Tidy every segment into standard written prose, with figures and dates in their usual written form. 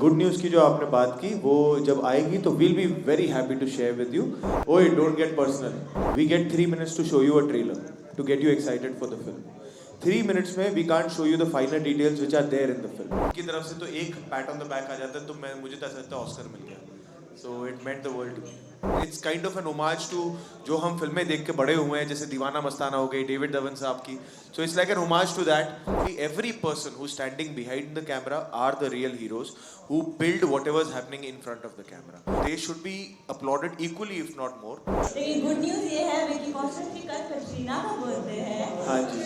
Good news की जो आपने बात की वो जब आएगी तो will be very happy to share with you. ओए don't get personal. We get 3 minutes to show you a trailer to get you excited for the film. 3 minutes में we can't show you the final details which are there in the film. की तरफ से तो एक pat on the back आ जाता है तो मुझे तो ऐसा लगता है ऑस्कर मिल गया. So it meant the world to me. It's kind of an homage to जो हम फिल्में देख के बड़े हुए हैं, जैसे दीवाना मस्ताना हो गई डेविड धवन साहब की. So it's like an homage to that. Every person who standing behind the camera are the real heroes who build whatever is happening in front of the camera. They should be applauded equally if not more. लेकिन good news ये है विकी कौशल की कल कटरीना का birthday है. हाँ जी.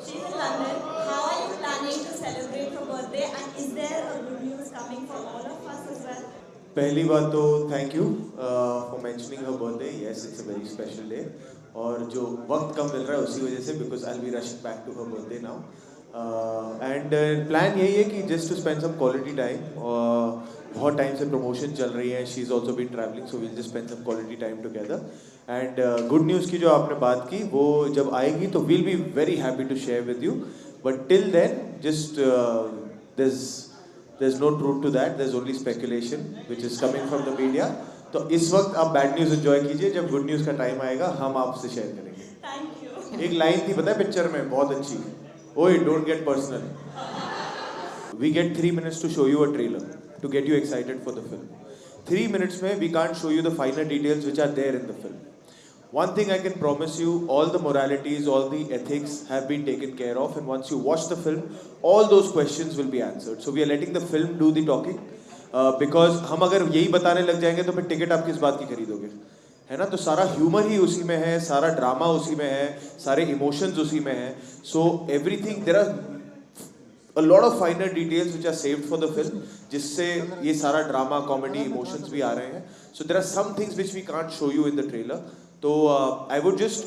She's in London. How are you planning to celebrate her birthday? And is there a good news coming for all of us as well? पहली बात तो thank you for mentioning her birthday. Yes, it's a very special day. और जो वक्त कम मिल रहा है उसी वजह से, because I will be rushing back to her birthday now. And plan यही है कि just to spend some quality time. बहुत टाइम से प्रमोशन चल रही है. She is also been travelling, so will just spend some quality time together. And good news की जो आपने बात की वो जब आएगी तो will be very happy to share with you. But till then just there's no truth to that. There's only speculation which is coming from the media. तो इस वक्त आप बैड न्यूज़ एंजॉय कीजिए. जब गुड न्यूज़ का time आएगा हम आपसे शेयर करेंगे. Thank you. एक लाइन थी पता है पिक्चर में, बहुत अच्छी. ओए don't get personal. We get 3 minutes to show you a trailer to get you excited for the film. 3 minutes में we can't show you the final details which are there in the film. One thing I can promise you, all the moralities, all the ethics have been taken care of, and once you watch the film, all those questions will be answered. So we are letting the film do the talking, because हम अगर यही बताने लग जाएंगे तो फिर ticket आप किस बात की खरीदोगे, है ना. तो सारा ह्यूमर ही उसी में है, सारा ड्रामा उसी में है, सारे इमोशंस उसी में है. So everything, there are a lot of finer details which are saved for the film, जिससे ये सारा ड्रामा कॉमेडी इमोशंस भी आ रहे हैं. So there are some things which we can't show you in the trailer. तो I would just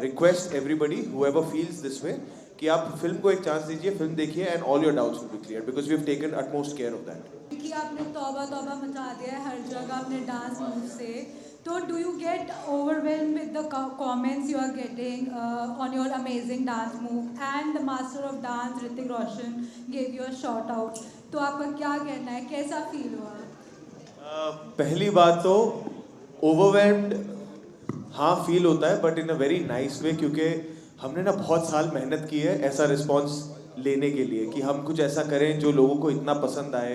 request everybody whoever feels this way कि आप film को एक चांस दीजिए, फिल्म देखिए, and all your doubts will be clear because we have taken utmost care of that. क्योंकि आपने तौबा तौबा मचा दिया है हर जगह अपने डांस मूव से. तो do you get overwhelmed with the comments you are getting on your amazing dance move, and the master of dance Hrithik Roshan gave you a shout out. तो आपका क्या कहना है, कैसा फील हुआ? पहली बात तो ओवरवेल्म्ड हाँ फील होता है, but in a very nice way, क्योंकि हमने ना बहुत साल मेहनत की है ऐसा रिस्पॉन्स लेने के लिए कि हम कुछ ऐसा करें जो लोगों को इतना पसंद आए.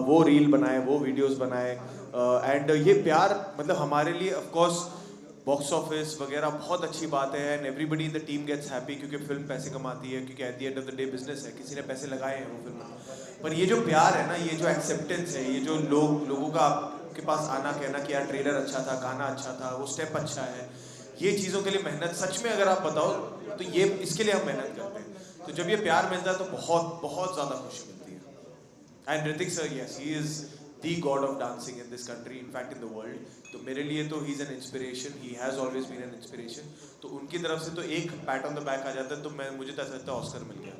वो रील बनाए, वो वीडियोस बनाए, एंड ये प्यार मतलब हमारे लिए ऑफ कोर्स बॉक्स ऑफिस वगैरह बहुत अच्छी बात है, and everybody in the team gets happy क्योंकि फिल्म पैसे कमाती है, क्योंकि at the end of the day business है, किसी ने पैसे लगाए हैं वो फिल्म में. पर ये जो प्यार है ना, ये जो एक्सेप्टेंस है, ये जो लोगों का आपके पास आना कहना कि यार ट्रेलर अच्छा था, गाना अच्छा था, वो स्टेप अच्छा है, ये चीज़ों के लिए मेहनत सच में अगर आप बताओ तो ये इसके लिए हम मेहनत करते हैं. तो जब ये प्यार मिलता है तो बहुत बहुत ज़्यादा खुशी मिलती है. And Hrithik sir, yes, he is the god of dancing in this country, in fact in the world. तो मेरे लिए तो he is an inspiration, he has always been an inspiration. तो उनकी तरफ से तो एक पैट ऑन द बैक आ जाता है तो मुझे तो ऐसा लगता है ऑस्कर मिल गया.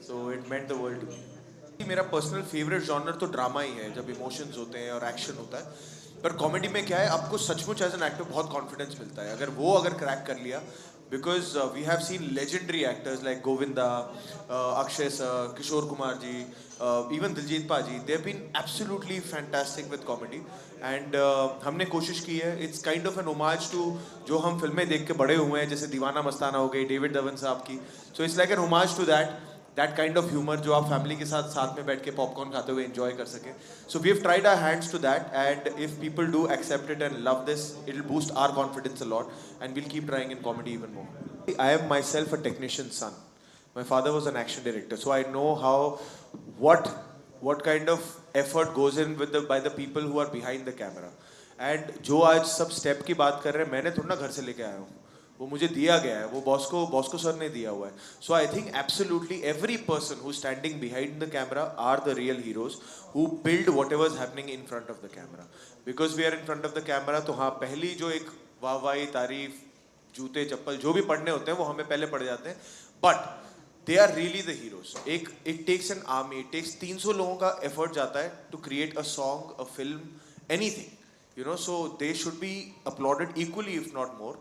So it meant the world to me. मेरा पर्सनल फेवरेट जॉनर तो ड्रामा ही है, जब इमोशंस होते हैं और एक्शन होता है. पर कॉमेडी में क्या है, आपको सचमुच एज एन एक्टर बहुत कॉन्फिडेंस मिलता है अगर क्रैक कर लिया. Because we have seen legendary actors like Govinda, Akshay sir, Kishore Kumar ji, even Diljit paaji, they have been absolutely fantastic with comedy. And हमने कोशिश की है, it's kind of an homage to जो हम फिल्में देख के बड़े हुए हैं, जैसे दीवाना मस्ताना हो गई डेविड धवन साहब की. So it's like an homage to that kind of humour जो आप फैमिली के साथ में बैठ के पॉपकॉर्न खाते हुए एंजॉय कर सकें. So we have tried our hands to that, and if people do accept it and love this, it will boost our confidence a lot, and we'll keep trying in comedy even more. I am myself a technician son. My father was an action director, so I know how what kind of effort goes in with by the people who are behind the camera. And जो आज सब step की बात कर रहे हैं, मैंने थोड़ा ना घर से लेके आया हूँ, वो मुझे दिया गया है, वो बॉस को सर ने दिया हुआ है. So I think absolutely every person who standing behind the camera are the real heroes who build whatever is happening in front of the camera. Because we are in front of the camera, तो हाँ पहली जो एक वाहवाही, तारीफ, जूते चप्पल जो भी पढ़ने होते हैं वो हमें पहले पड़ जाते हैं, but they are really the heroes. It takes an army, it takes 300 लोगों का एफर्ट जाता है to create a song, a film, anything, you know. So they should be applauded equally if not more.